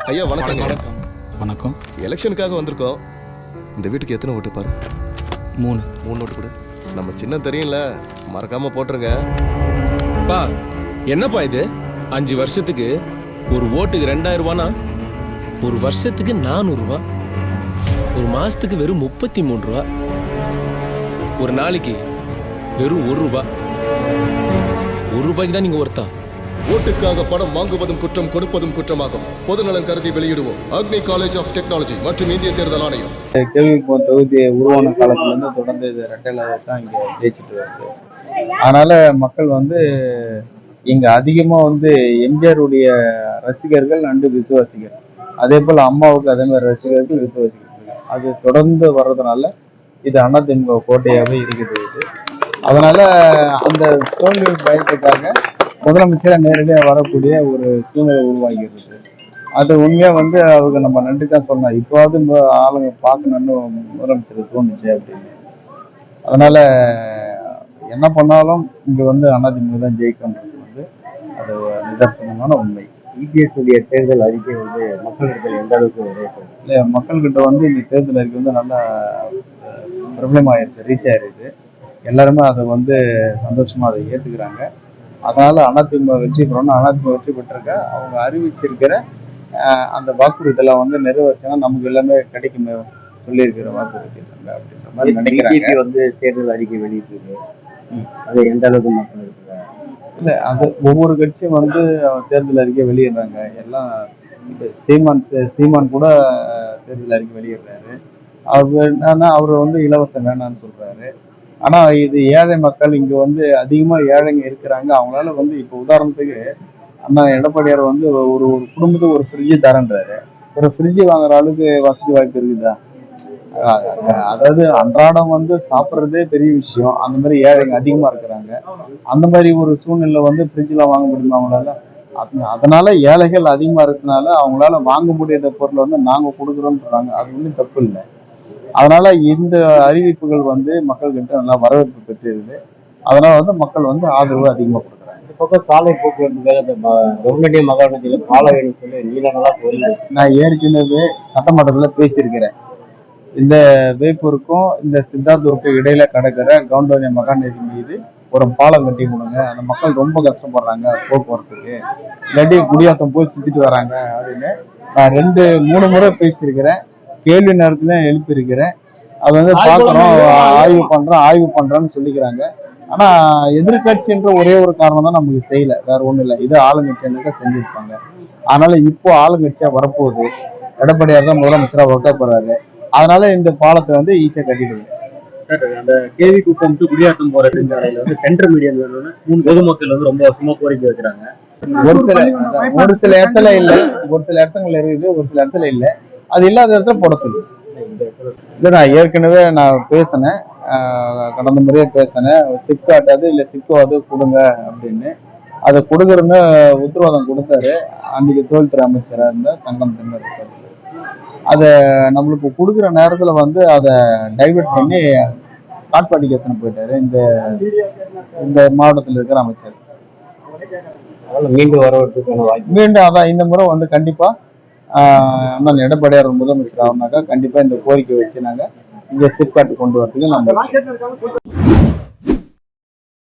ஐயா வணக்கம். வணக்கம். வணக்கம். எலெக்ஷனுக்காக வந்திருக்கோம். இந்த வீட்டுக்கு எத்தனை ஓட்டு பாரு? 3 ஓட்டு கொடு. நம்ம சின்ன தெரியல, மறக்காம போட்டுருங்க. பா என்னப்பா இது? 5 வருஷத்துக்கு ஒரு ஓட்டுக்கு 2000 ரூபானா ஒரு வருஷத்துக்கு 400 ரூபா, ஒரு மாசத்துக்கு வெறும் 33 ரூபா, ஒரு நாளைக்கு வெறும் 1 ரூபா. 1 ரூபாய்க்கு தான் நீங்க ஒருத்தா? ஓட்டுக்காக பணம் வாங்குவதும் குற்றம், கொடுப்பதும் குற்றமாகும். பொதுநலன் கருதி வெளியிடுவோம். அக்னி காலேஜ் ஆஃப் டெக்னாலஜி மற்றும் இந்திய தேர்தல் ஆணையம். கேள்விப்போம் தொகுதி உருவான காலத்துலேருந்து தொடர்ந்து இது ரெட்டையில தான் இங்கே ஜெயிச்சுட்டு வருது. அதனால மக்கள் வந்து இங்க அதிகமாக வந்து எம்ஜிஆருடைய ரசிகர்கள் அண்டு விசுவாசிகள், அதே போல் அம்மாவுக்கு அதே மாதிரி ரசிகர்கள் விசுவாசிகள், அது தொடர்ந்து வர்றதுனால இது அதிமுக கோட்டையாகவே இருக்குது. அதனால அந்த தோல்வி பயத்துக்காக முதலமைச்சர் நேரடியாக வரக்கூடிய ஒரு சூழ்நிலை உருவாகிறது. அது உண்மையாக வந்து அவருக்கு நம்ம நன்றி தான் சொல்லலாம். இப்போவாவது ஆளுங்க பார்க்கணுன்னு முதலமைச்சருக்கு தோணுச்சு அப்படின்னு. அதனால என்ன பண்ணாலும் இங்கே வந்து அதிமுக தான் ஜெயிக்கன்றது வந்து அது நிதர்சனமான உண்மை. இபிஎஸ் உடைய தேர்தல் அறிக்கை வந்து மக்கள்கிட்ட எந்த அளவுக்கு இல்லை, மக்கள்கிட்ட வந்து இந்த தேர்தல் அறிக்கை வந்து நல்லா பிரபலமாயிருக்கு, ரீச் ஆயிருக்கு. எல்லாருமே அதை வந்து சந்தோஷமா அதை ஏற்றுக்கிறாங்க. அதனால அதிமுக வெற்றி பெறணும். அதிமுக வெற்றி பெற்றிருக்க அவங்க அறிவிச்சிருக்கிற அந்த வாக்குறுதியெல்லாம் வந்து நிறைவேற்றினா நமக்கு எல்லாமே கிடைக்கும் சொல்லியிருக்கிற வாக்குறுதி அப்படின்ற மாதிரி நினைக்கிறாங்க. வந்து தேர்தல் அறிக்கை வெளியிட்டு அது எந்த அளவுக்கு மக்கள் இருக்கிறாங்க? இல்லை, அது ஒவ்வொரு கட்சியும் வந்து தேர்தல் அறிக்கை வெளியிடுறாங்க. எல்லாம் இப்போ சீமான் கூட தேர்தல் அறிக்கை வெளியிடுறாரு. அவர் என்னன்னா அவர் வந்து இலவசம் வேணான்னு சொல்றாரு. ஆனா இது ஏழை மக்கள் இங்க வந்து அதிகமா ஏழைங்க இருக்கிறாங்க. அவங்களால வந்து இப்போ உதாரணத்துக்கு அண்ணா எடப்பாடியார் வந்து ஒரு குடும்பத்துக்கு ஒரு ஃப்ரிட்ஜு தரேன்றாரு. ஒரு ஃப்ரிட்ஜு வாங்குற அளவுக்கு வசதி வாய்ப்பு இருக்குதா? அதாவது அன்றாடம் வந்து சாப்பிட்றதே பெரிய விஷயம். அந்த மாதிரி ஏழைங்க அதிகமா இருக்கிறாங்க. அந்த மாதிரி ஒரு சூழ்நிலை வந்து ஃப்ரிட்ஜ்லாம் வாங்க முடியுமா அவங்களால? அதனால ஏழைகள் அதிகமா இருக்கிறதுனால அவங்களால வாங்க முடியாத பொருளை வந்து நாங்க கொடுக்குறோம்னு சொல்றாங்க. அது வந்து தப்பு இல்லை. அதனால இந்த அறிவிப்புகள் வந்து மக்கள்கிட்ட நல்லா வரவேற்பு பெற்றிருது. அதனால வந்து மக்கள் வந்து ஆதரவு அதிகமாக கொடுக்குறாங்க. இந்த பக்கம் சாலை போக்குவரத்துக்காக இந்த கவர்மெண்டே மகாநதியில் பாலம் வேணும்னு சொல்லி நீளங்களா போயில நான் ஏற்கனவே சட்டமன்றத்தில் பேசியிருக்கிறேன். இந்த வேப்பூருக்கும் இந்த சித்தார்த்தூருக்கும் இடையில கிடக்கிற கவுண்டோனிய மகாநதி மீது ஒரு பாலம் கட்டி கொடுங்க. அந்த மக்கள் ரொம்ப கஷ்டப்படுறாங்க போக்குவரத்துக்கு, இல்லாட்டி குடியாத்தம் போய் சுத்திட்டு வராங்க அப்படின்னு நான் 2-3 முறை பேசியிருக்கிறேன். கேள்வி நேரத்துல எழுப்பியிருக்கிறேன். அதை வந்து பார்க்குறோம், ஆய்வு பண்றோம்னு சொல்லிக்கிறாங்க. ஆனா எதிர்கட்சின்ற ஒரே ஒரு காரணம் தான் நமக்கு செய்யல, வேற ஒண்ணும் இல்லை. இது ஆளுங்கட்சியாக செஞ்சிருப்பாங்க. அதனால இப்போ ஆளுங்கட்சியா வரப்போகுது. எடப்பாடியார் தான் முதலமைச்சரா ஒர்க்க போறாரு. அதனால இந்த பாலத்தை வந்து ஈஸியா கட்டிடுது. அந்த கேவி குப்பம் டு குடியாத்தம் போற நெடுஞ்சாலையில வந்து சென்ட்ரல் மீடியம் வேணும்னு 3 பொதுமக்கள் வந்து ரொம்ப வருஷமா கோரிக்கை வைக்கிறாங்க. ஒரு சில இடத்துல இல்ல, ஒரு சில இடத்துல இருக்குது, ஒரு சில இடத்துல இல்ல. அது இல்லாத இடத்துல போட சொல்லு. இல்லை, நான் ஏற்கனவே பேசினேன், கடந்த முறையே பேசினேன். சிப்காட்டாது இல்லை சிப்காவது கொடுங்க அப்படின்னு. அதை கொடுக்குறன்னு உத்தரவாதம் கொடுத்தாரு அன்னைக்கு தொழில்துறை அமைச்சராக இருந்த தங்கம் தென்னரசு. அதை நம்மளுக்கு கொடுக்குற நேரத்துல வந்து அதை டைவெர்ட் பண்ணி காட்பாடிக்கு எத்தனை போயிட்டாரு இந்த மாவட்டத்தில் இருக்கிற அமைச்சர். மீண்டும் வரவழைப்புக்கான வாய்ப்பு மீண்டும் அதான் இந்த முறை வந்து கண்டிப்பா அண்ணன் எடப்பாடியார் முதலமைச்சர் ஆகுனாக்கா கண்டிப்பா இந்த கோரிக்கை வச்சு நாங்க இங்க சிப்காட் கொண்டு வரதுக்கு நம்ம